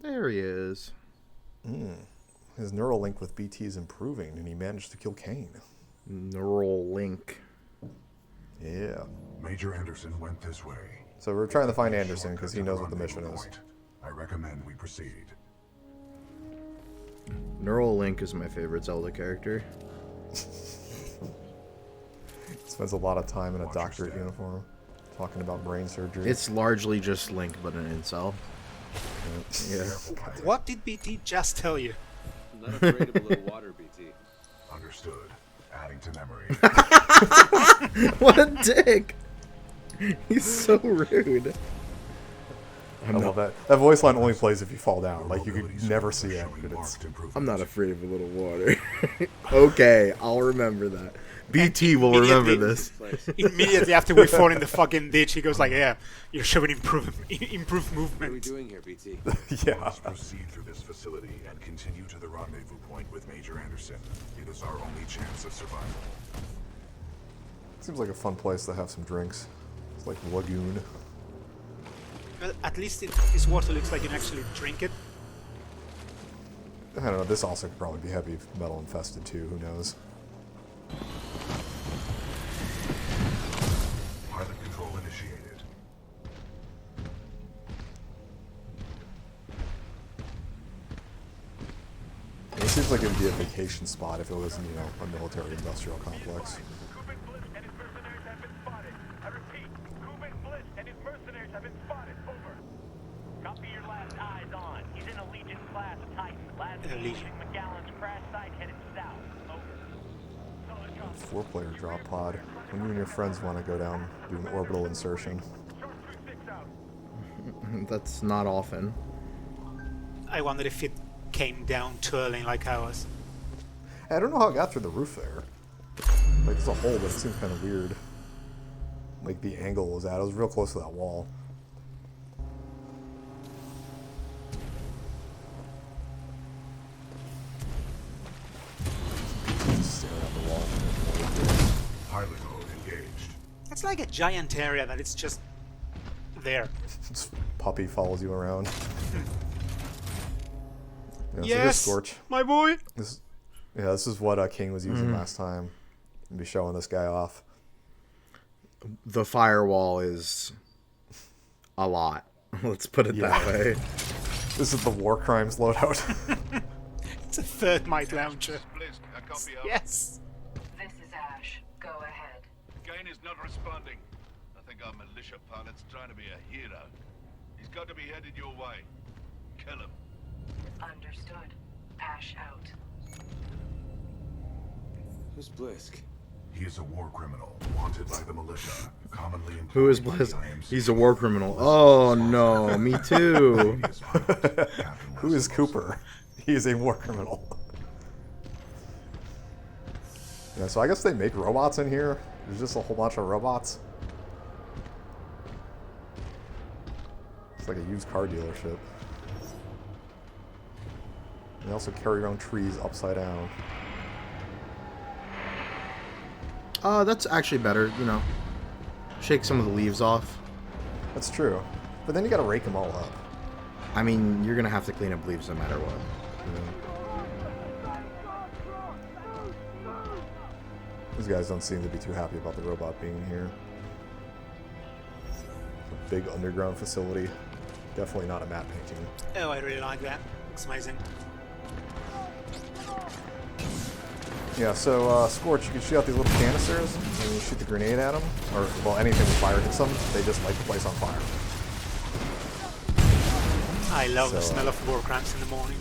There he is. His neural link with BT is improving, and he managed to kill Kane. Neural link. Yeah. Major Anderson went this way. So we're trying to find Anderson because he knows what the mission is. I recommend we proceed. Neural Link is my favorite Zelda character. Spends a lot of time in a doctorate uniform talking about brain surgery. It's largely just Link, but an incel. Yeah. What did BT just tell you? I'm not afraid of a little water, BT. Understood. Adding to memory. What a dick! He's so rude. I love that. That voice line only plays if you fall down. Like, you could never see it. But I'm not afraid of a little water. Okay, I'll remember that. BT will remember this. Immediately after we fall in the fucking ditch, he goes like, "Yeah, you're showing improved What are we movement." doing here, BT? Yeah. Let's proceed through this facility and continue to the rendezvous point with Major Anderson. It is our only chance of survival. Seems like a fun place to have some drinks. It's like a lagoon. Well, at least this water looks like you can actually drink it. I don't know, this also could probably be heavy metal infested too, who knows? Pilot control initiated. It seems like it would be a vacation spot if it wasn't, you know, a military industrial complex. Copy your last eyes on. He's in a Legion class Titan. Last Legion. Gallant's crash site headed south. Over. Four-player drop pod. When you and your friends want to go down, do an orbital insertion. That's not often. I wondered if it came down twirling like I was. I don't know how it got through the roof there. Like, there's a hole, but it seems kind of weird. Like, the angle was at. It was real close to that wall. Just staring at the wall. Pilot mode engaged. It's like a giant area that it's just there. This puppy follows you around. Yeah, so here's Yes, Scorch. my boy. This is what King was using last time. He'll be showing this guy off. The firewall is a lot. Let's put it that way. This is the war crimes loadout. It's a third mic launcher. Blisk, a copy of. Yes. This is Ash. Go ahead. Gain is not responding. I think our militia pilot's trying to be a hero. He's got to be headed your way. Kill him. Understood. Ash out. Who's Blisk? He is a war criminal, wanted by the militia, commonly employed Who is by the Bliss? IMC. He's a war criminal. Oh no, me too. Who is Cooper? He is a war criminal. Yeah, so I guess they make robots in here. There's just a whole bunch of robots. It's like a used car dealership. They also carry around trees upside down. That's actually better, you know. Shake some of the leaves off. That's true. But then you gotta rake them all up. I mean, you're gonna have to clean up leaves no matter what. These guys don't seem to be too happy about the robot being here. It's a big underground facility. Definitely not a matte painting. Oh, I really like that. Looks amazing. Yeah, so Scorch, you can shoot out these little canisters, and you shoot the grenade at them, or, well, anything with fire hits them, they just light the place on fire. I love the So, smell of war crimes in the morning.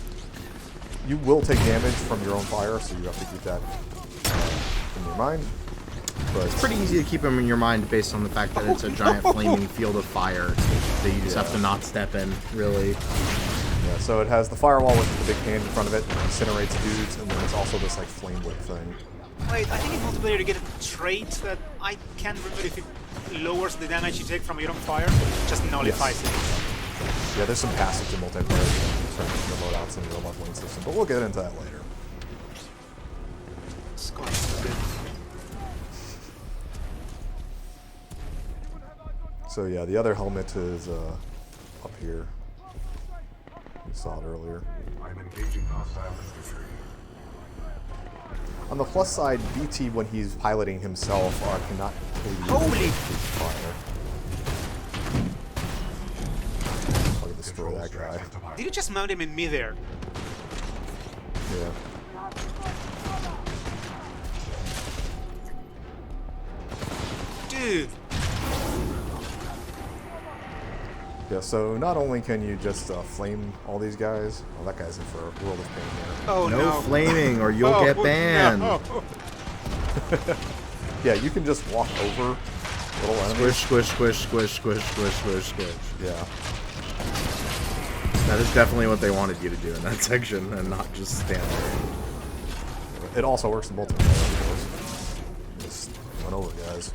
You will take damage from your own fire, so you have to keep that in your mind. But It's pretty easy to keep them in your mind based on the fact that it's a giant flaming field of fire that you just have to not step in, really. yeah, so it has the firewall with the big hand in front of it, incinerates dudes, and then it's also this like flame whip thing. Wait, I think in multiplayer you get a trait that I can't remember if it lowers the damage you take from your own fire, just nullifies it. Yeah, there's some passives in multiplayer in terms of the loadouts and the robot lane system, but we'll get into that later. Scorch is good. So yeah, the other helmet is up here. Saw it earlier. I'm engaging hostile infantry. On the plus side, BT, when he's piloting himself, cannot completely Holy! fire. I'll destroy that guy. Did you just mount him in midair? Yeah. Dude! Yeah, so not only can you just flame all these guys, well, that guy's in for a world of pain here. Oh No no. flaming or you'll Oh, get banned. no. Yeah, you can just walk over little enemies. Squish, squish, squish, squish, squish, squish, squish, squish. Yeah. That is definitely what they wanted you to do in that section, and not just stand there. It also works in multiplayer, of course. Just run over guys.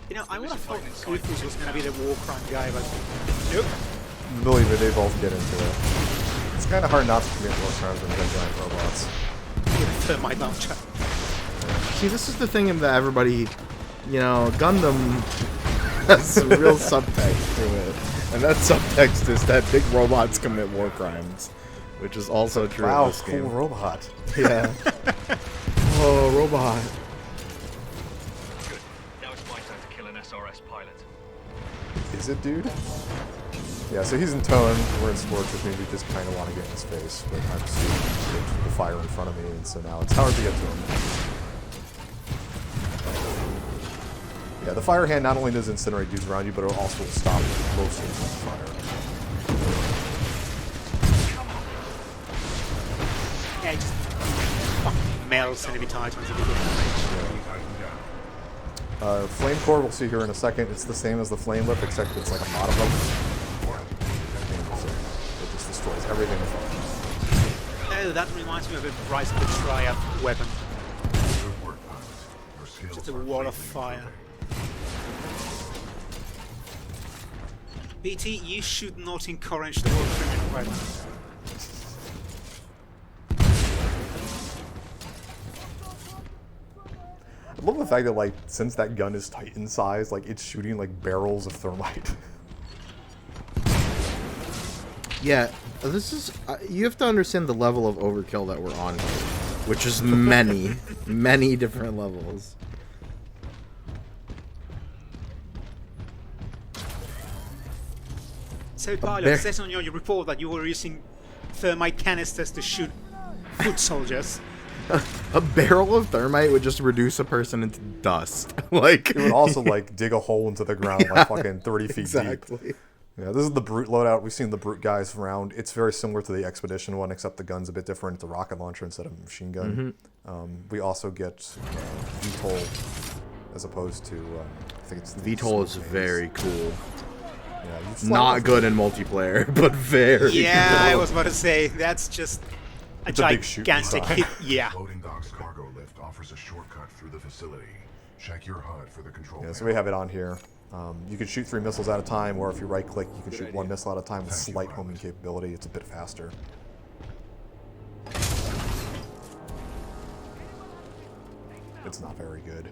You know, I would have thought Rufus was gonna be the war crime guy, but nope. Believe it, they both get into it. It's kind of hard not to commit war crimes when you have giant robots. Thermite launcher. See, this is the thing that everybody, you know, Gundam has a real subtext to it. And that subtext is that big robots commit war crimes, which is also true Wow, of this cool game. robot. Yeah. Oh, robot. Good. Now it's my turn to kill an SRS pilot. Is it, dude? Yeah, so he's in tone, we're in Scorch, which means we just kind of want to get in his face, but I'm shooting the fire in front of me, and so now it's hard to get to him. Yeah, the fire hand not only does incinerate dudes around you, but it also will stop most of the fire. Yeah, it just fucking melts enemy titans if you get Flame core, we'll see here in a second. It's the same as the flame whip, except it's like a mod of them. So it just destroys everything in front of Oh, that reminds me of a Rise of the Triad weapon. Good work, pilot. Your skills Just a are wall of greatly fire. improving. BT, you should not encourage the war criminal weapon. I love the fact that, like, since that gun is Titan size, like, it's shooting, like, barrels of thermite. Yeah, this is... you have to understand the level of overkill that we're on here, which is many, many different levels. So, pilot, it says on your report that you were using thermite canisters to shoot foot soldiers. A barrel of thermite would just reduce a person into dust. Like, It would also, like, dig a hole into the ground, like, fucking 30 feet deep. exactly. Yeah, this is the Brute loadout. We've seen the Brute guys around. It's very similar to the Expedition one, except the gun's a bit different. It's a rocket launcher instead of a machine gun. We also get VTOL as opposed to, I think it's... the VTOL is smoke phase. very cool. Yeah, you fly Not over good it. in multiplayer, but very Yeah, good. I was about to say, that's just a It's a big shooting gigantic star. hit. Yeah. Loading dock's cargo lift offers a shortcut through the facility. Check your HUD for the control Yeah, so panel. we have it on here. You can shoot 3 missiles at a time, or if you right-click, you can shoot 1 missile at a time with Thank you, slight pilot. homing capability. It's a bit faster. It's not very good.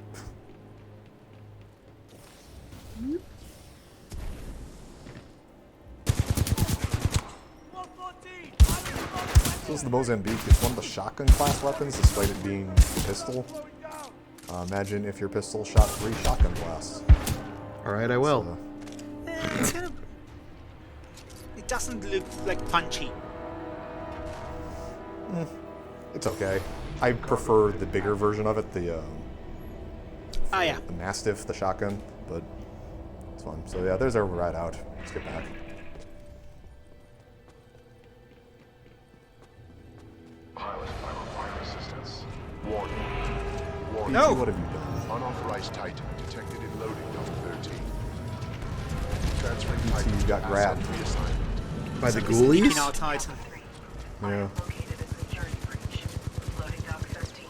This is the Mozambique. It's one of the shotgun class weapons, despite it being a pistol. Imagine if your pistol shot 3 shotgun blasts. Alright, I will. So, It's kind of, it doesn't look like punchy. it's okay. I prefer the bigger version of it, the Ah, yeah. Mastiff, the shotgun, but it's fun. So yeah, there's our ride out. Let's get back. Pilot, I require assistance. Warning. Warning. No. What have you done? Unauthorized Titan detected in loading dock 13. Transferring BT Titan to got asset grabbed. reassignment. By the Sneaking ghoulies? out Titan. Yeah. Located a security breach. Loading dock 13.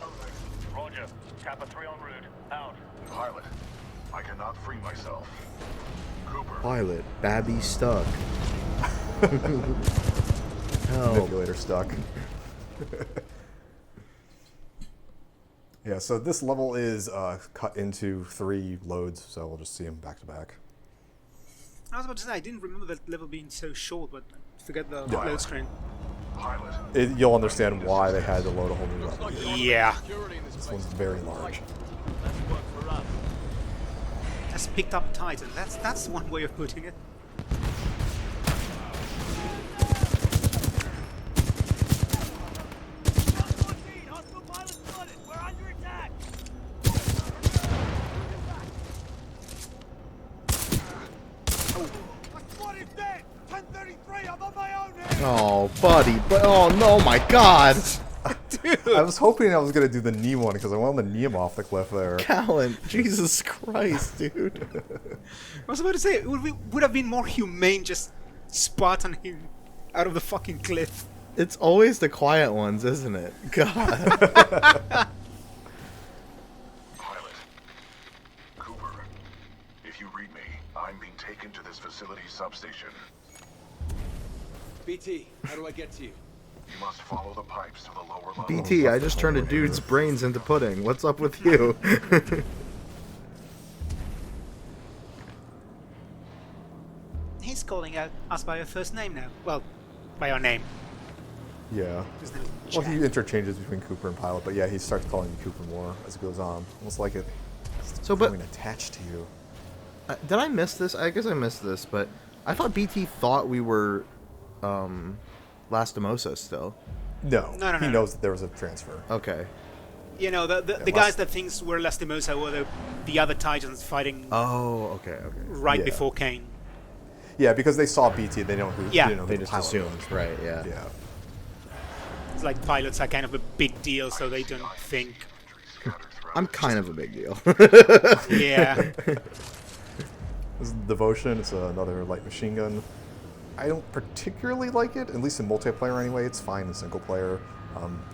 Over. Roger. Kappa 3 en route. Out. Pilot, I cannot free myself. Cooper, Pilot, Babby stuck. Help. Manipulator stuck. Yeah, so this level is cut into 3 loads, so we'll just see them back to back. I was about to say, I didn't remember that level being so short, but forget the Yeah. load screen. Pilot, You'll understand why they had to load a whole new level. Yeah. This one's very large. Has picked up Titan. That's one way of putting it. Oh, buddy, but oh no, my God, I was hoping I was going to do the knee one because I wanted to knee him off the cliff there. Gallant, Jesus Christ, dude. I was about to say, it would have been more humane just Spartan him out of the fucking cliff. It's always the quiet ones, isn't it? God. pilot. Cooper, if you read me, I'm being taken to this facility substation. BT, how do I get to you? You must follow the pipes to the lower level. BT, I just turned a dude's brains into pudding. What's up with you? He's calling out us by our first name now. Well, by our name. Yeah. His name is Well, Jack. he interchanges between Cooper and Pilot, but yeah, he starts calling you Cooper more as it goes on. Almost like it's So, but becoming attached to you. did I miss this? I guess I missed this, but I thought BT thought we were Lastimosa still. No, No, he no. knows that there was a transfer. Okay. You know, the guys that thinks we're Lastimosa were the other Titans fighting Oh, okay, okay. right Yeah. before Kane. Yeah, because they saw BT, they don't know who. Yeah. They, didn't know They who the just pilot assumed, was. right? Yeah. Yeah. It's like pilots are kind of a big deal, so they don't think. I'm kind of a big deal. Yeah. This is Devotion. It's another light machine gun. I don't particularly like it, at least in multiplayer anyway. It's fine in single player.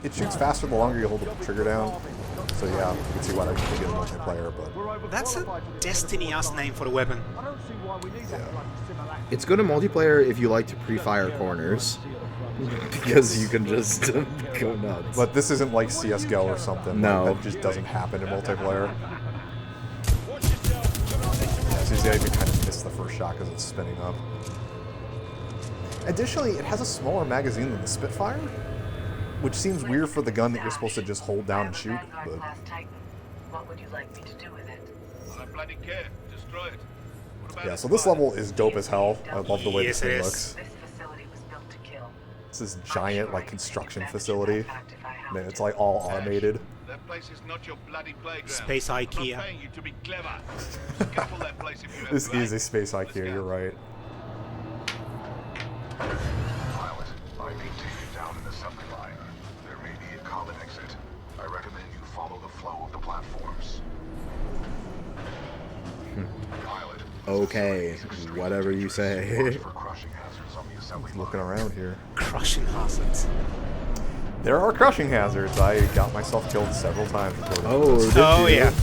It shoots faster the longer you hold the trigger down. So yeah, you can see why I think it in multiplayer, but That's a Destiny-ass name for a weapon. It's good in multiplayer if you like to pre-fire corners, because you can just go nuts. but this isn't like CS:GO or something. No. Like, that just doesn't happen in multiplayer. Yeah, so you see, I even kind of missed the first shot because it's spinning up. Additionally, it has a smaller magazine than the Spitfire, which seems weird for the gun that you're supposed to just hold down and shoot. But What would you like me to do with it? I bloody care. Destroy it. What about yeah, its so this pilot? level is dope as hell. I love the way Yes, this it thing is. looks. This facility was built to kill. It's this giant like construction facility. Man, it's like all automated. That place is not your bloody playground. Space I'm IKEA. not paying you to be clever. Scaffold that place if you have This to, is eh? a space Let's IKEA, go. you're right. Pilot, I'm being taken down an assembly line. There may be a common exit. I recommend you follow the flow of the platforms. Pilot. Okay, whatever you say. Watch for crushing hazards on the assembly line. Looking around here. Crushing hazards. There are crushing hazards. I got myself killed several times recording. Oh, this. did Oh, you? yeah.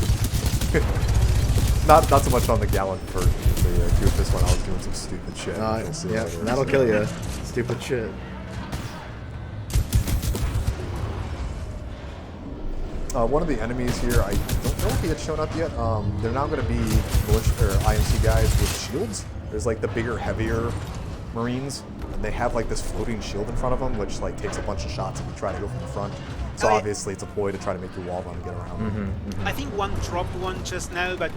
Not so much on the Gallant version, the Goofus when I was doing some stupid shit. You'll see Yeah, later. that'll kill you. Stupid shit. One of the enemies here, I don't know if he had shown up yet. They're now going to be militia or IMC guys with shields. There's like the bigger, heavier Marines, and they have like this floating shield in front of them, which like takes a bunch of shots if you try to go from the front. So Oh, yeah. obviously it's a ploy to try to make your wall run and get around. I think one dropped one just now, but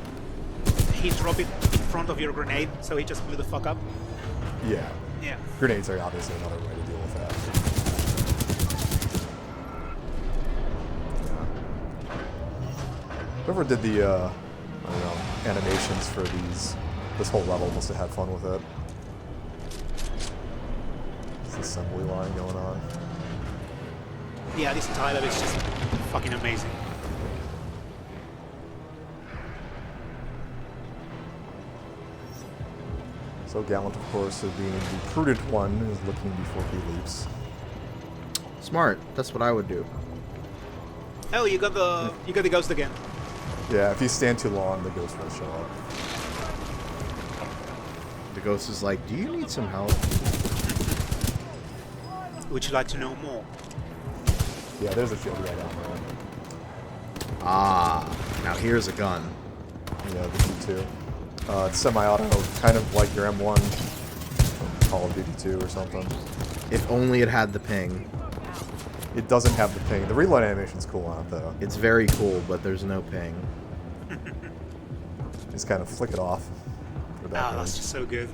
he dropped it in front of your grenade, so he just blew the fuck up. Yeah. Yeah. Grenades are obviously another way to deal with that. Whoever did the, I don't know, animations for this whole level must have had fun with it. It's the assembly line going on. Yeah, this entire level is just fucking amazing. So Gallant, of course, is being the prudent one, is looking before he leaps. Smart. That's what I would do. Oh, you got the ghost again. Yeah, if you stand too long, the ghost will show up. The ghost is like, do you need some help? Would you like to know more? Yeah, there's a shield guy down there. Ah, now here's a gun. Yeah, the D2. It's semi-auto, kind of like your M1 from Call of Duty 2 or something. If only it had the ping. It doesn't have the ping. The reload animation's cool on it, though. It's very cool, but there's no ping. Just kind of flick it off. Oh, that's just so good.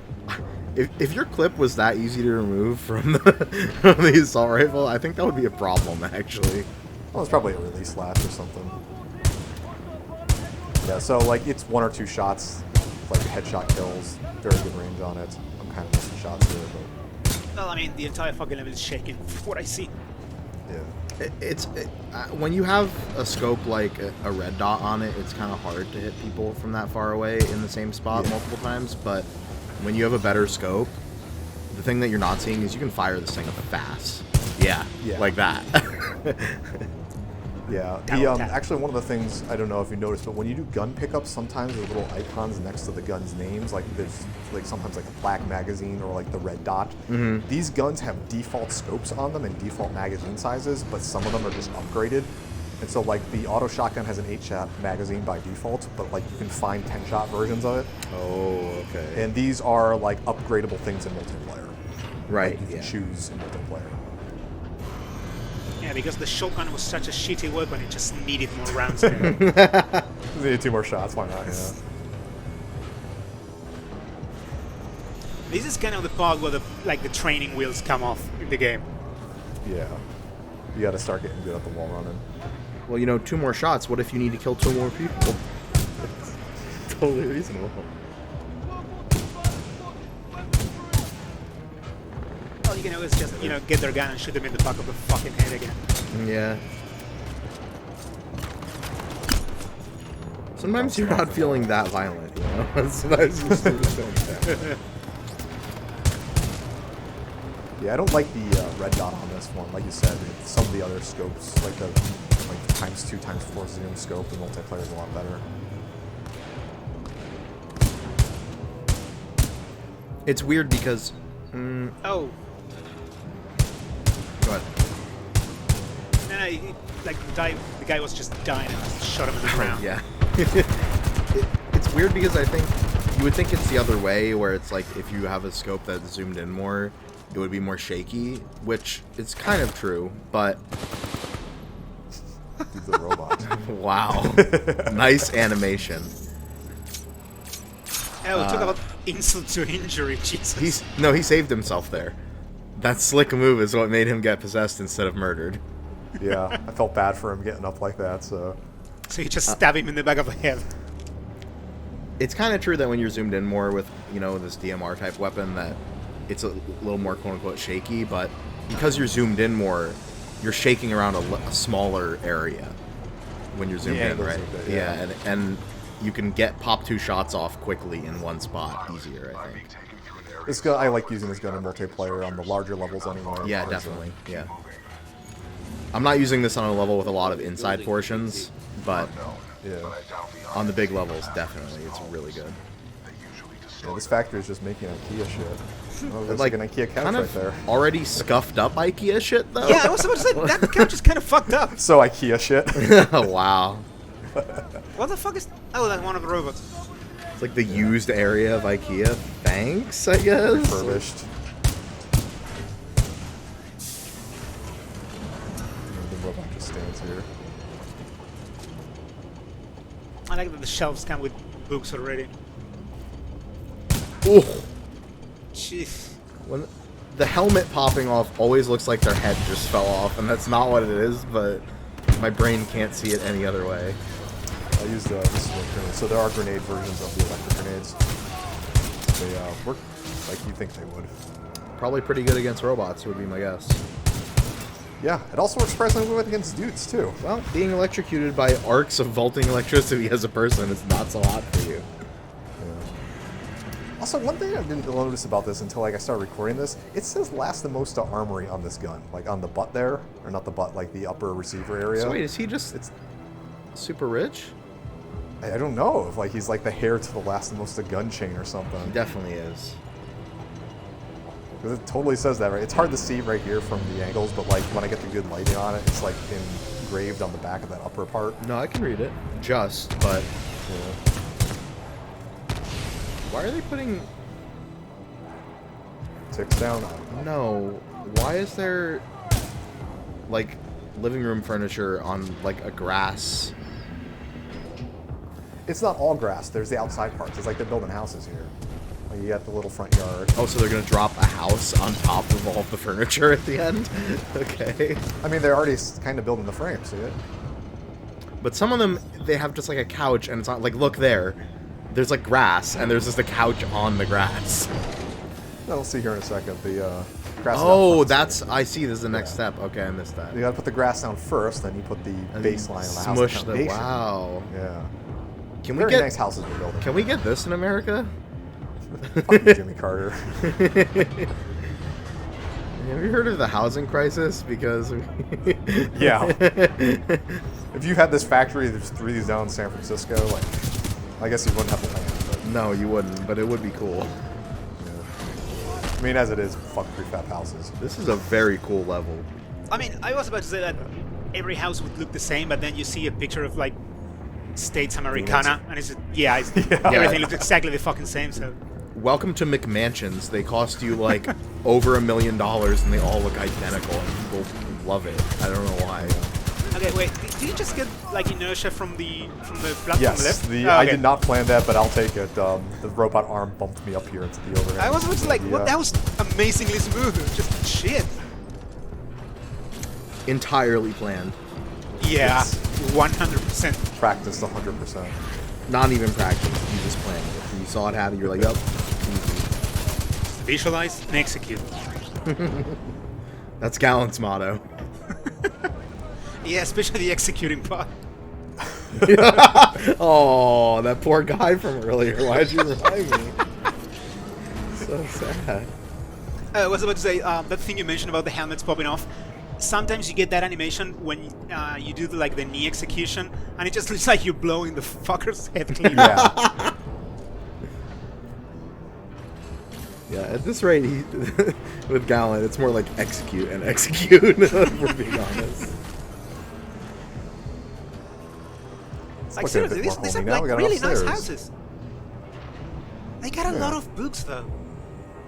If your clip was that easy to remove from the assault rifle, I think that would be a problem, actually. Well, it's probably a release latch or something. Yeah, so, like, it's 1 or 2 shots, like, headshot kills. Very good range on it. I'm kind of missing shots here, but... Well, I mean, the entire fucking level is shaking from what I see. Yeah. When you have a scope like a red dot on it, it's kind of hard to hit people from that far away in the same spot multiple times, but when you have a better scope, the thing that you're not seeing is you can fire this thing up fast. Yeah. Like that. Yeah. Actually, one of the things, I don't know if you noticed, but when you do gun pickups, sometimes there's little icons next to the gun's names. Like there's like sometimes like a black magazine or like the red dot. Mm-hmm. These guns have default scopes on them and default magazine sizes, but some of them are just upgraded. And so like the auto shotgun has an 8-shot magazine by default, but like you can find 10-shot versions of it. Oh, okay. And these are like upgradable things in multiplayer. Right. Like you can choose in multiplayer. Yeah, because the shotgun was such a shitty weapon, it just needed more rounds in it. Need 2 more shots, why not? Yeah. This is kind of the part where the training wheels come off in the game. Yeah. You gotta start getting good at the wall running. Well, you know, 2 more shots. What if you need to kill 2 more people? Totally reasonable. All you can do is just, get their gun and shoot them in the back of the fucking head again. Yeah. Sometimes you're not feeling that violent, you know? Sometimes you just do that. Yeah, I don't like the red dot on this one. Like you said, some of the other scopes, like the ×2, ×4 zoom scope, the multiplayer is a lot better. It's weird because... Oh. Go ahead. No, the guy was just dying and I shot him in the ground. Yeah. It's weird because I think... You would think it's the other way, where it's like if you have a scope that's zoomed in more, it would be more shaky, which is kind of true, but... Dude, the robot. Wow. Nice animation. Oh, talk about insult to injury, Jesus. He saved himself there. That slick move is what made him get possessed instead of murdered. Yeah, I felt bad for him getting up like that, so... So you just stab him in the back of the head. It's kind of true that when you're zoomed in more with, this DMR type weapon, that it's a little more quote-unquote shaky, but because you're zoomed in more, you're shaking around a smaller area when you're zoomed in, right? Yeah, and you can pop 2 shots off quickly in one spot easier, I think. This gun, I like using this gun in multiplayer on the larger levels anyway. Yeah, definitely, yeah. I'm not using this on a level with a lot of inside portions, but on the big levels, definitely, it's really good. Yeah, this factory is just making IKEA shit. Oh, there's like an IKEA couch kind right of there. already scuffed up IKEA shit, though. Yeah, I was about to say, that couch is kind of fucked up. So IKEA shit. Wow. What the fuck is... Oh, that's one of the robots. It's like the used area of IKEA. Thanks, I guess. Refurbished. The robot just stands here. I like that the shelves come with books already. Ooh. Jeez. When the helmet popping off always looks like their head just fell off, and that's not what it is, but my brain can't see it any other way. I used the smoke grenade. So there are grenade versions of the electric grenades. They work like you think they would. Probably pretty good against robots, would be my guess. Yeah, it also works surprisingly well against dudes, too. Well, being electrocuted by arcs of vaulting electricity as a person is not so hot for you. Yeah. Also, one thing I didn't notice about this until I started recording this, it says last and most to armory on this gun. Like on the butt there, or not the butt, like the upper receiver area. So wait, is he just super rich? I don't know if he's like the heir to the last and most to gun chain or something. He definitely is. Because it totally says that, right? It's hard to see right here from the angles, but like when I get the good lighting on it, it's like in engraved on the back of that upper part. No, I can read it. Just, but Yeah. why are they putting? Ticks down. No, why is there like living room furniture on like a grass? It's not all grass. There's the outside parts. It's like they're building houses here. Like you got the little front yard. Oh, so they're gonna drop a house on top of all of the furniture at the end? Okay. I mean, they're already kind of building the frame, see it? But some of them, they have just like a couch, and it's not like, look there. There's like grass, and there's just a couch on the grass. We'll see here in a second. The grass. is out Oh, front, that's, so I see, this is the next step. Okay, I missed that. you gotta put the grass down first, then you put the And baseline of the house. smush the the, foundation. wow. Yeah. Can we Very get, nice houses we're building. can we get this in America? Fuck you, Jimmy Carter. Have you heard of the housing crisis? Because Yeah. If you had this factory that just threw these down in San Francisco, like, I guess you wouldn't have the land. But, No, you wouldn't, but it would be cool. yeah. I mean, as it is, fuck prefab houses. This is a very cool level. I mean, I was about to say that every house would look the same, but then you see a picture of like States Americana, and it's everything looks exactly the fucking same. So Welcome to McMansions. They cost you like over $1 million, and they all look identical, and people love it. I don't know why. okay, wait, did you just get like inertia from the platform Yes, left? the Oh, I okay. did not plan that, but I'll take it. The robot arm bumped me up here into the overhead. I was just like, what? That was amazingly smooth. Just shit. Entirely planned. Yeah, It's 100%. practiced 100%. Not even practice. You just planned it. You saw it happen. You're like, yup. Visualize and execute. That's Gallant's motto. Yeah, especially the executing part. Oh, that poor guy from earlier. Why'd you remind me? So sad. I was about to say, that thing you mentioned about the helmets popping off. Sometimes you get that animation when you do like the knee execution, and it just looks like you're blowing the fucker's head clean. Yeah. Yeah, at this rate, with Gallant, it's more like execute and execute, if we're being honest. Like looking a seriously, bit more these are homey now. like We got really nice upstairs. houses. They got a lot of books though.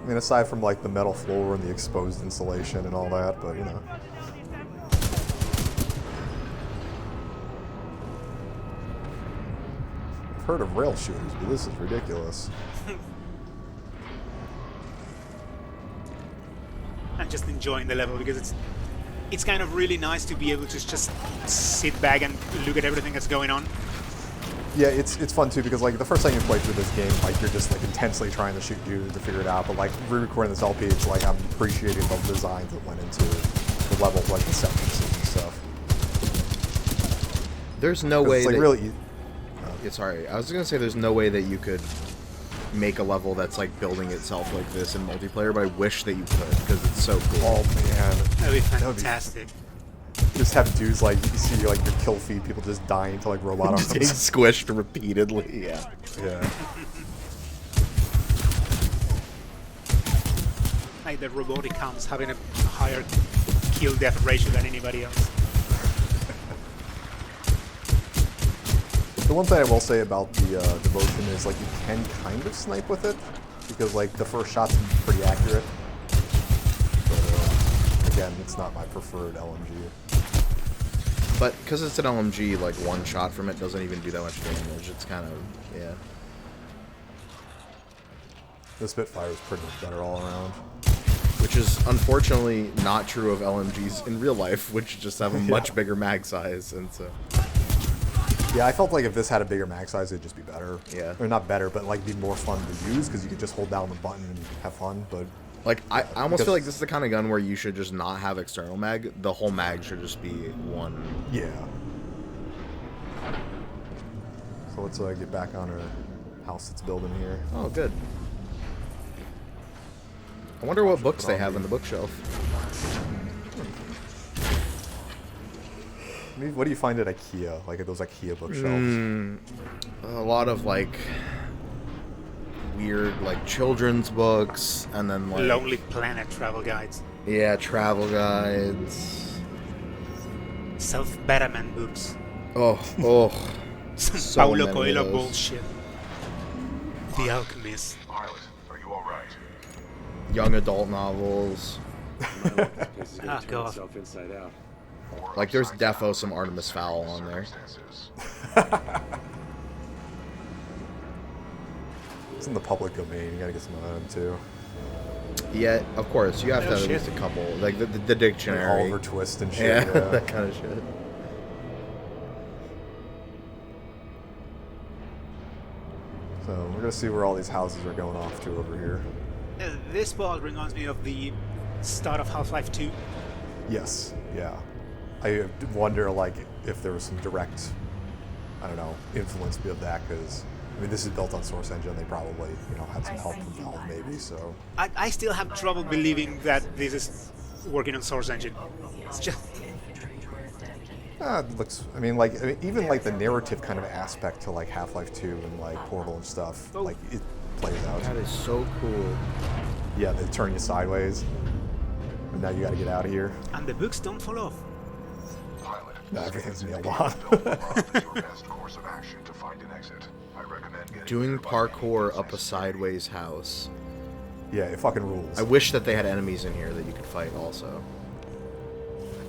I mean, aside from like the metal floor and the exposed insulation and all that, but you know. I've heard of rail shooters, but this is ridiculous. I'm just enjoying the level because it's kind of really nice to be able to just sit back and look at everything that's going on. Yeah, it's fun too because like the first time you play through this game, like you're just like intensely trying to shoot dudes to figure it out. But like re-recording this LP, it's like I'm appreciating the designs that went into the levels, like the sections and stuff. There's no 'Cause way it's like that... really. Yeah, sorry, I was gonna say there's no way that you could make a level that's like building itself like this in multiplayer, but I wish that you could because it's so cool. Oh man, That'd be would be- fantastic. just have dudes like you see like your kill feed, people just dying to like robot Just getting arms. squished repeatedly. Yeah. Yeah. Like the robotic arms having a higher kill death ratio than anybody else. The one thing I will say about the devotion is like you can kind of snipe with it because like the first shot's pretty accurate. But again, it's not my preferred LMG. But because it's an LMG, like one shot from it doesn't even do that much damage. It's kind of, yeah. The Spitfire is pretty much better all around. Which is unfortunately not true of LMGs in real life, which just have a much bigger mag size, and so. Yeah, I felt like if this had a bigger mag size, it'd just be better. Yeah. Or not better, but like be more fun to use because you could just hold down the button and have fun. But Like, I almost Because- feel like this is the kind of gun where you should just not have external mag. The whole mag should just be one. yeah. So let's get back on our house that's building here. Oh, good. I wonder what books they have in the bookshelf. What do you find at IKEA? Like at those IKEA bookshelves? A lot of, like, weird, like, children's books, and then, like... Lonely Planet travel guides. Yeah, travel guides. Self-betterment books. Oh. Some So Paulo many of Coelho those. bullshit. The Alchemist. Pilot, are you all right? Young adult novels. This place is gonna Oh, turn God. itself inside out. Or Like, there's upside down defo some under Artemis Fowl on there. circumstances. It's in the public domain. You gotta get some of them too. Yeah, of course. You have to Oh, have at shit. least a couple. Like the Like dictionary. Oliver Twist and shit. Yeah, Yeah. that kind of shit. So we're gonna see where all these houses are going off to over here. This spot reminds me of the start of Half-Life 2. Yes. Yeah. I wonder like if there was some direct, I don't know, influence of that because I mean this is built on Source Engine. They probably had some help from Valve maybe. So I still have trouble believing that this is working on Source Engine. It's just... it looks. I mean, even like the narrative kind of aspect to like Half-Life 2 and like Portal and stuff. Oh. Like it plays out. That is so cool. Yeah, they turn you sideways. And now you got to get out of here. And the books don't fall off. Pilot, No, everything's nailed Build on. the bomb is your best course of action to find an exit. I recommend getting Doing there by parkour any up a means sideways house. Yeah, it fucking rules. I wish that they had enemies in here that you could fight also.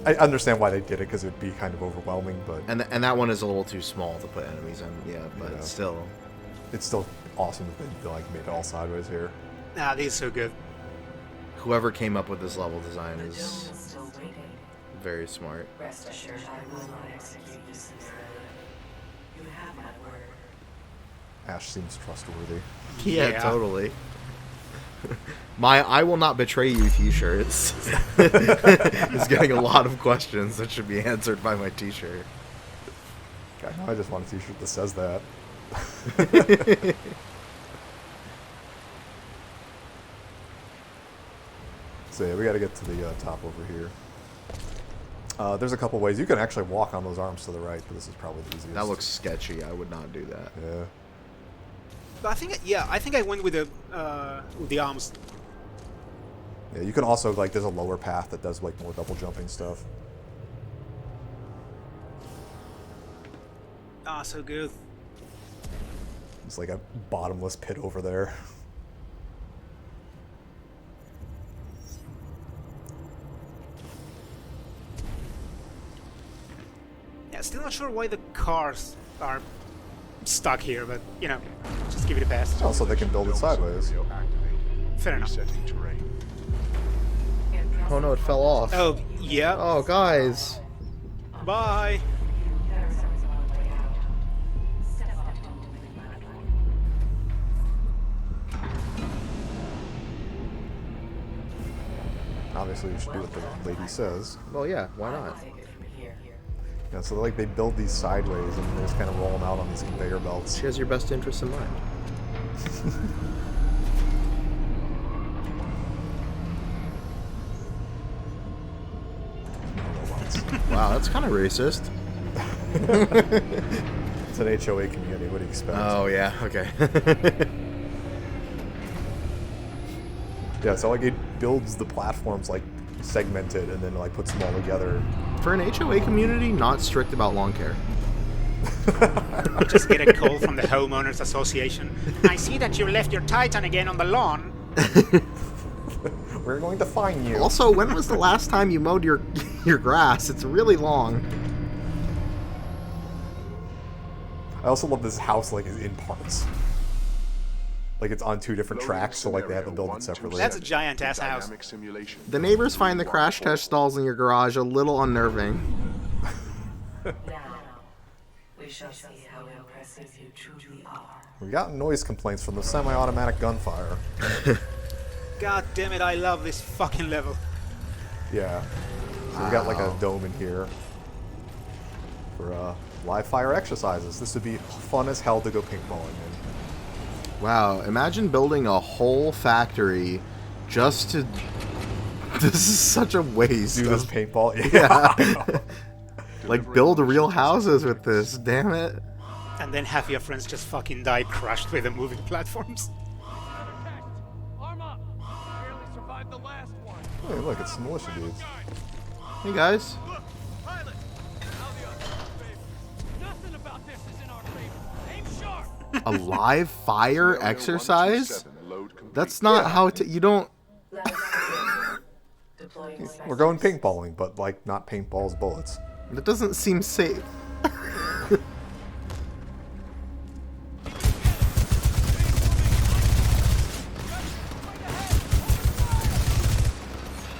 I understand why they did it because it would be kind of overwhelming, but And that one is a little too small to put enemies in. Yeah, but Yeah. still. it's still awesome that they like made it all sideways here. Ah, this is so good. Whoever came up with this level design The dome is is still waiting. very smart. Rest assured, I will not execute you summarily. You have my word. Ash seems trustworthy. Yeah, Yeah. totally. My "I will not betray you" T-shirts is getting a lot of questions that should be answered by my T-shirt. God, now I just want a T-shirt that says that. So yeah, we got to get to the top over here. There's a couple ways you can actually walk on those arms to the right, but this is probably the easiest. That looks sketchy. I would not do that. Yeah. But I think I went with the arms. Yeah, you can also like there's a lower path that does like more double jumping stuff. Ah, so good. It's like a bottomless pit over there. Yeah, still not sure why the cars are stuck here, but just give it a pass. Also, they can build it sideways. Fair enough. Resetting terrain. Oh no, it fell off. Oh yeah. Oh, guys. Bye. There is always one way out. Step up to the platform. Obviously, you should do what the lady says. Well, yeah. Why I'll not? take it from here. Yeah, so like they build these sideways and they just kind of roll them out on these conveyor belts. She has your best interests in mind. Wow, that's kind of racist. It's an HOA community. What do you expect? Oh yeah. Okay. Yeah, so like it builds the platforms like segmented and then like puts them all together. For an HOA community, not strict about lawn care. You just get a call from the homeowners association. I see that you left your Titan again on the lawn. We're going to fine you. Also, when was the last time you mowed your grass? It's really long. I also love this house like is in parts. Like it's on two different tracks, so like they have to build it separately. That's a giant ass house. Dynamic simulation. The neighbors find the crash test stalls in your garage a little unnerving. Now, we shall see how impressive you truly are. We got noise complaints from the semi-automatic gunfire. God damn it, I love this fucking level. Yeah. So we got like a dome in here for live fire exercises. This would be fun as hell to go paintballing in. Wow, imagine building a whole factory just to... This is such a waste. Do this of- paintball? Yeah. Like, build real houses with this, damn it. And then half your friends just fucking die crushed with the moving platforms. Arm up! Barely survived the last one. Hey, look, it's some militia dudes. Hey guys. Look, pilot! A live fire exercise? That's not how to. You don't. We're going paintballing, but like not paintballs, bullets. That doesn't seem safe.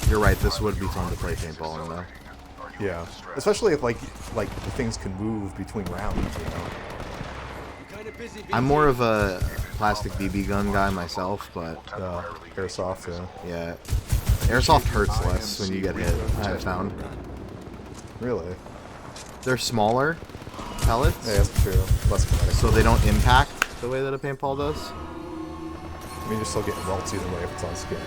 You're right. This would be fun to play paintballing though. Yeah, especially if like the things can move between rounds. You know. I'm more of a plastic BB gun guy myself, but Airsoft, yeah, airsoft hurts less when you get hit. I've found. Really? They're smaller pellets, Yeah, that's true. Less kinetic. so they don't impact the way that a paintball does. I mean, you're still getting welts either way if it's on skin.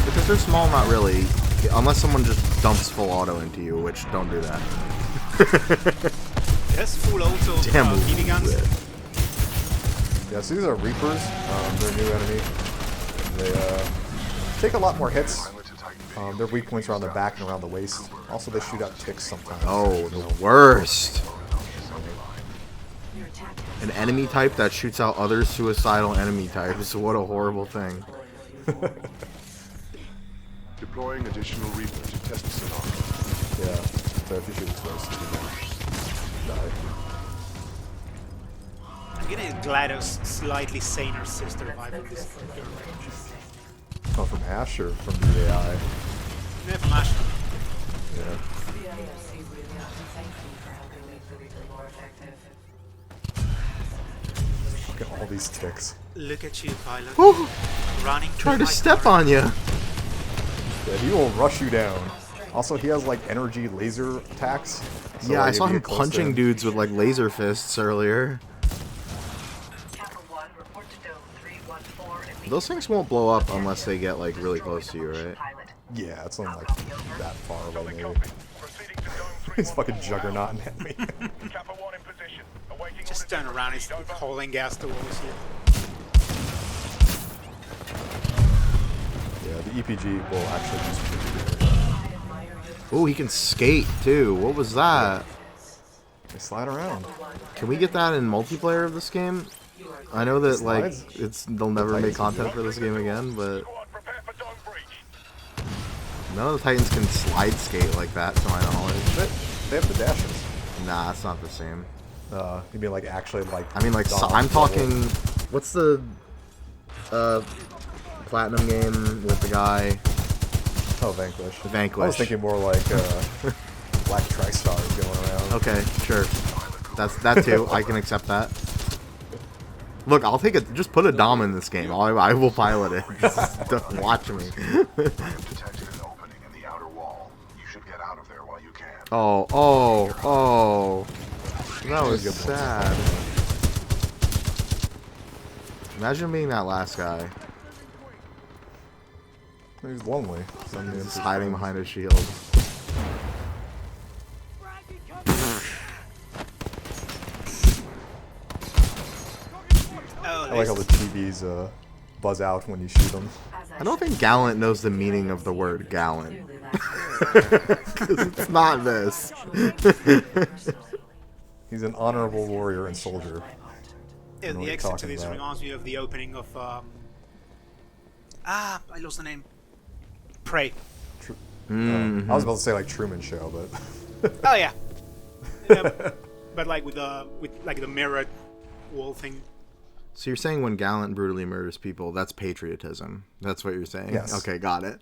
Because they're small, not really. Unless someone just dumps full auto into you, which don't do that. Yes, full auto Damn. BB guns. Yeah, so these are Reapers. They're a new enemy. They take a lot more hits. Their weak points are on their back and around the waist. Also, they shoot out ticks sometimes. Oh, the worst. An enemy type that shoots out other suicidal enemy types. What a horrible thing. Deploying additional Reaper to test scenario. Yeah, so if you shoot first, you die. I'm getting GLaDOS slightly saner sister vibe from this girl. Oh, from Ash or from the AI? Yeah, from Ash. Yeah. The IFC really ought to thank you for helping make the Reaper more effective. Look at all these ticks. Look at you, pilot. Woo! Running. Try to step on you. Yeah, he will rush you down. Also, he has like energy laser attacks. So, Yeah, like, I if saw you him get close to punching him- dudes with like laser fists earlier. Kappa 1, report to Dome 314 and Those things won't blow up unless they get like really close to you, right? pilot. Yeah, it's only like that far away, maybe. Proceeding to Dome He's fucking juggernauting at me. 3. Kappa 1 in position. Awaiting Just orders. turn around, he's Over. hauling gas towards you. Yeah, the EPG will actually just. Oh, he can skate too. What was that? They slide around. Can we get that in multiplayer of this game? I know that like Slides? they'll never make content for this game again, but Squad, prepare for Dome breach. none of the Titans can slide skate like that, to my knowledge. They have the dashes. Nah, it's not the same. You mean like actually like? I mean, like Dawn I'm level? talking. What's the platinum game with the guy? Oh, Vanquish. Vanquish. I was thinking more like Black Tri-Stars going around. Okay, sure. That's that too. I can accept that. Look, I'll take it. Just put a Dom in this game. I will pilot it. Just watch me. Detected an opening in the outer wall. You should get out of there while you can. Oh. That was sad. Imagine being that last guy. He's lonely. So I'm Just hiding behind a shield. Oh, I like how the TVs buzz out when you shoot them. I don't think Gallant knows the meaning of the word gallant. Because it's not this. He's an honorable warrior and soldier. yeah, what the you're exit to talking this about. reminds me of the opening of I lost the name. Prey. I was about to say like Truman Show, but Oh yeah. Yeah, but like with like the mirrored wall thing. So you're saying when Gallant brutally murders people, that's patriotism. That's what you're saying? Yes. Okay, got it.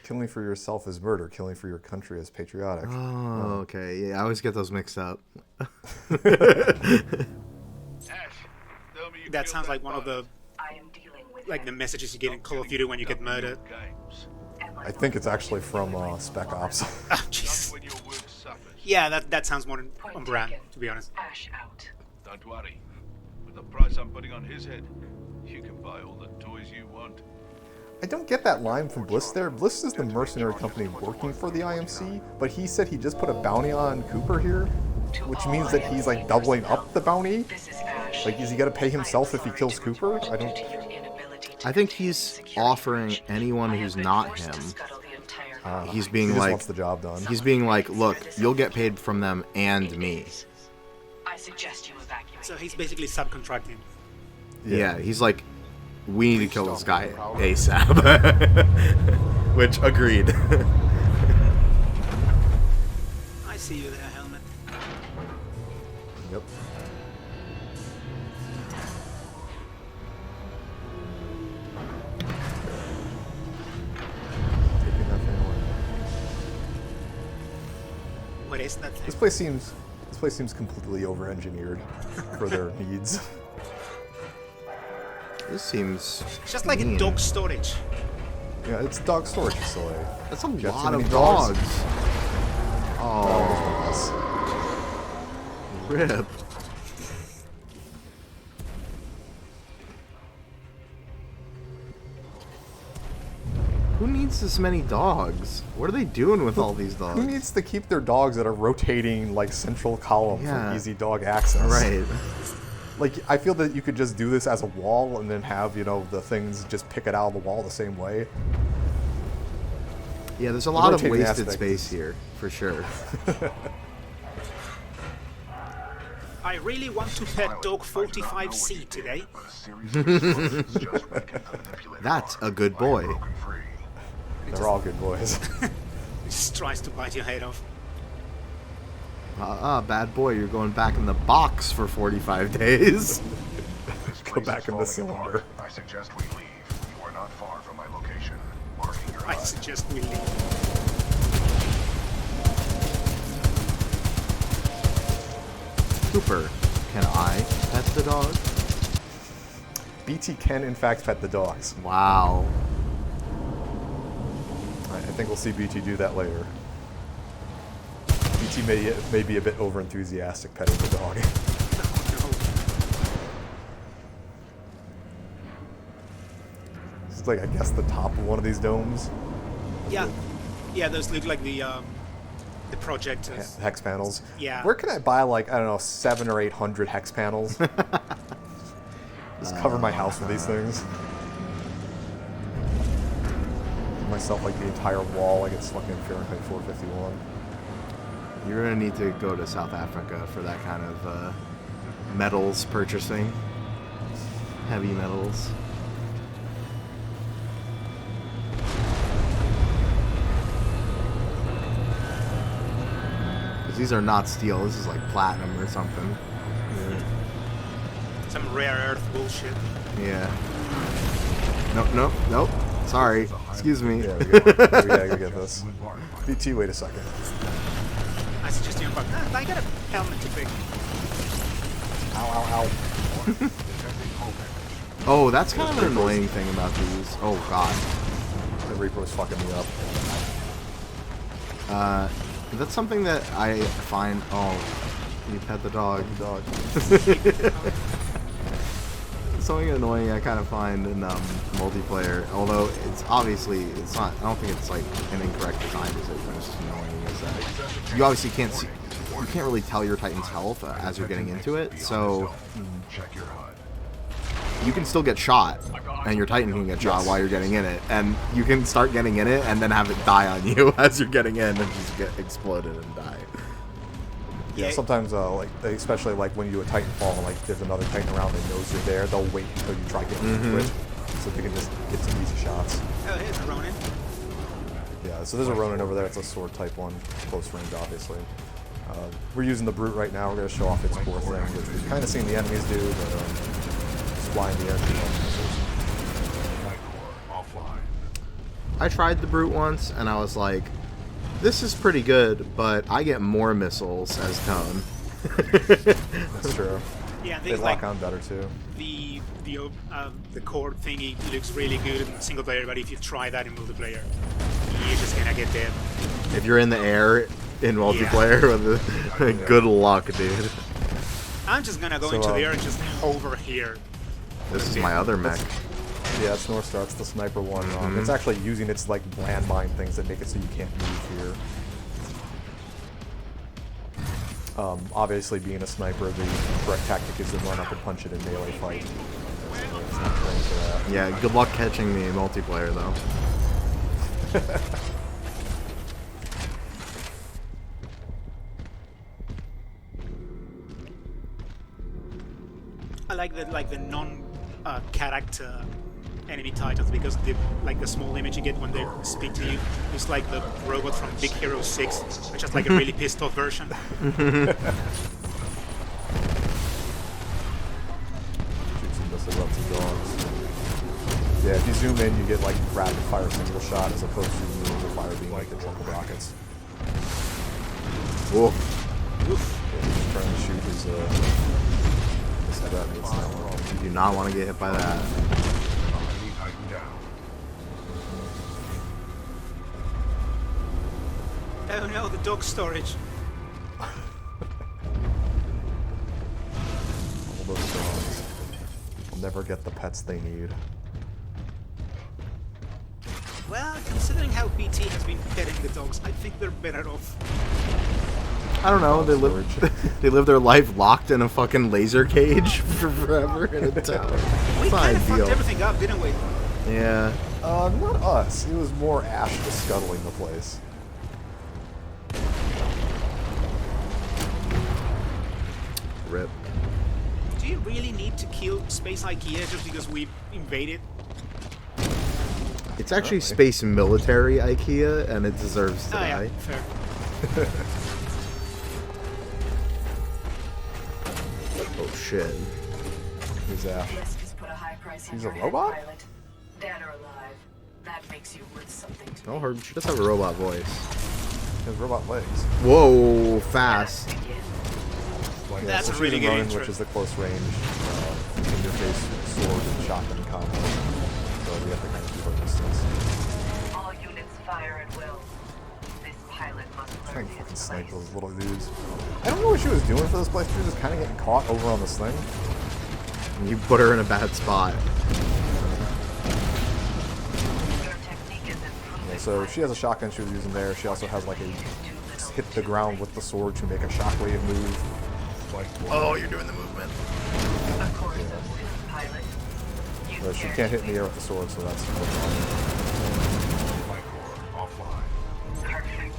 killing for yourself is murder. Killing for your country is patriotic. Oh, okay. Yeah, I always get those mixed up. Ash, tell me you That killed sounds like one of pilot. the I am dealing with like the messages you get in Call of Duty when you get murdered. Games. I think it's actually from Spec Ops. Ah, Jesus. When your work suffers. Yeah, that sounds more Point on brand, taken. to be honest. Ash out. Don't worry. With the price I'm putting on his head, you can buy all the toys you want. I don't get that line from Bliss there. Bliss is the mercenary company working for the IMC, but he said he just put a bounty on Cooper here, which means that he's like doubling up the bounty. This is Ash. Like, is he gonna pay himself if he kills Cooper? I don't. Due to your inability to I think he's offering anyone who's not forced to him. scuttle the entire He's He being just like, wants the job done. he's being like, look, you'll get paid from them and me. I suggest you evacuate. So he's basically subcontracting. Yeah, he's like, we need to kill this guy ASAP. Which, agreed. I see you there, Helmet. Yep. Taking that thing away. What is that thing? This place seems completely over-engineered for their needs. This seems Just like mean. in dog storage. Yeah, it's a dog storage facility. That's a got too lot many of dogs? dogs. Oh, rip. Who needs this many dogs? What are they doing with all these dogs? Who needs to keep their dogs at a rotating, like, central column Yeah. for easy dog access? Right. Like, I feel that you could just do this as a wall and then have, you know, the things just pick it out of the wall the same way. Yeah, there's a lot of rotating wasted aspect space is- here, for sure. I really want to pet dog 45C today. But a series of explosions just weakened the manipulator. That's a good boy. Broken free. They're all good boys. He just tries to bite your head off. Bad boy, you're going back in the box for 45 days. This Go place back is in the falling cylinder. apart. I suggest we leave. You are not far from my location. Marking your I HUD. suggest we leave. Cooper, can I pet the dog? BT can, in fact, pet the dogs. Wow. I think we'll see BT do that later. BT may be a bit over-enthusiastic petting the dog. It's like, I guess, the top of one of these domes. Yeah. Yeah, those look like the project. Hex panels. Yeah. Where can I buy, like, I don't know, 700 or 800 hex panels? Just cover my house with these things. Give myself, like, the entire wall like it's fucking Fahrenheit 451. You're gonna need to go to South Africa for that kind of metals purchasing. Heavy metals. Because these are not steel, this is like platinum or something. Some rare earth bullshit. Yeah. Nope. Sorry. Excuse me. Yeah, we gotta go get this. BT, wait a second. I suggest you unplug. I got a helmet to pick. Ow. Oh, that's kind of an annoying thing about these. Oh, God. The Reaper's fucking me up. That's something that I find... Oh, you pet the dog. Dog. Something annoying I kind of find in multiplayer, although it's obviously, it's not, I don't think it's like an incorrect design decision, it's just annoying, is that you obviously can't see, you can't really tell your Titan's health as you're getting into it, so Check your HUD. you can still get shot, and your Titan can get shot while you're getting in it, and you can start getting in it and then have it die on you as you're getting in and just get exploded and die. Yeah, sometimes, like, especially like when you do a Titanfall, like there's another Titan around that knows you're there. They'll wait until you try getting into it, so they can just get some easy shots. Oh, here's a Ronin. Yeah, so there's a Ronin over there. It's a sword type one, close range, obviously. We're using the Brute right now. We're gonna show off its core thing, which we've kind of seen the enemies do, but just flying the air. Offline. I tried the Brute once, and I was like, this is pretty good, but I get more missiles as Cone. That's true. Yeah, and They things lock like on better too. the core thingy looks really good in single player, but if you try that in multiplayer, you're just gonna get dead. If you're in the air in multiplayer, with good luck, dude. I'm just gonna go So, into the air and just hover here. This is my other mech. Yeah, it's North Star. It's the sniper one. It's actually using its like landmine things that make it so you can't move here. Obviously, being a sniper, the correct tactic is to run up and punch it in melee fight. It's not trained for that. Yeah, good luck catching me in multiplayer, though. I like the non character enemy titans because the small image you get when they speak to you is like the robot from Big Hero 6, which is like a really pissed off version. Shoots some missiles up to dogs. Yeah, if you zoom in, you get like rapid fire single shot as opposed to movable fire being like the triple rockets. Whoa. Yeah, he's trying to shoot his that means no. You do not want to get hit by that. Enemy Titan down. Oh no, the dog storage. All those dogs will never get the pets they need. Well, considering how PT has been petting the dogs, I think they're better off. I don't know. They live their life locked in a fucking laser cage for forever in a tower. We It's not kind of fucked ideal. everything up, didn't we? Yeah. Not us. It was more Ash just scuttling the place. Rip. Do you really need to kill Space IKEA just because we invaded? It's actually Apparently. space military IKEA, and it deserves to Oh yeah, die. fair. Oh shit. Who's Ash? Leski's put a high price on He's your a head, robot? pilot. Dead or alive. That makes you worth something to Oh, me. her, she does have a robot voice. He has robot legs. Whoa, fast. Begin. Yeah, That's so a she's really in good Ronin, intro. which is the close range interface sword and shotgun combo. So we have to kind of keep our distance. All units fire at will. This pilot must Trying learn to fucking his snipe place. those little dudes. I don't know what she was doing for this place. She was just kind of getting caught over on this thing. And you put her in a bad spot. Your technique is improving. Yeah, so she has a shotgun she was using there. She also has like a hit the ground with the sword to make a shockwave move. Oh, you're doing the movement. Of course, pilot. You But she scared can't hit in me. the air with the sword, so that's no Parkour offline. Perfect.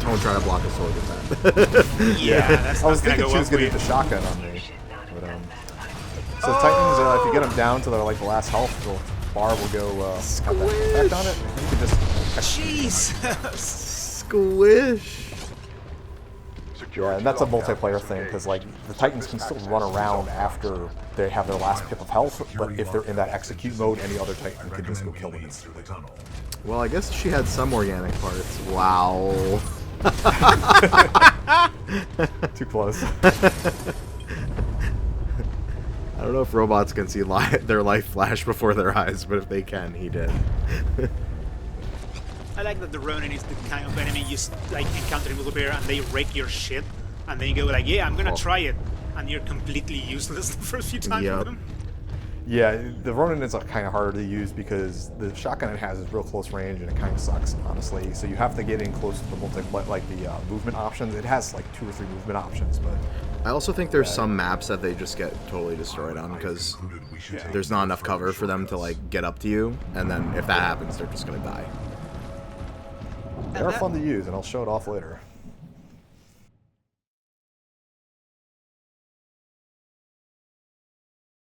I won't try to block a sword with that. Yeah, that's I was not gonna thinking go she was well going for to use you. the shotgun on me. Should not have But, done that. so the Titans, if you get them down to their like the last health, the bar will go have that effect on it. You can just Jesus! Squish. yeah, and that's a multiplayer thing because like the Titans can still run around after they have their last pip of health, but if they're in that execute mode, any other Titan can just go kill them. Through the tunnel. Well, I guess she had some organic parts. Wow. Too close. I don't know if robots can see their life flash before their eyes, but if they can, he did. I like that the Ronin is the kind of enemy you like encounter in multiplayer and they wreck your shit, and then you go like, yeah, I'm gonna try it, and you're completely useless the first few times Yep. with them. Yeah, the Ronin is kind of harder to use because the shotgun it has is real close range and it kind of sucks, honestly. So you have to get in close to the movement options. It has like 2 or 3 movement options, but I also think there's some maps that they just get totally destroyed on because there's not enough cover for them to like get up to you, and then if that happens, they're just gonna die. they are fun to use, and I'll show it off later.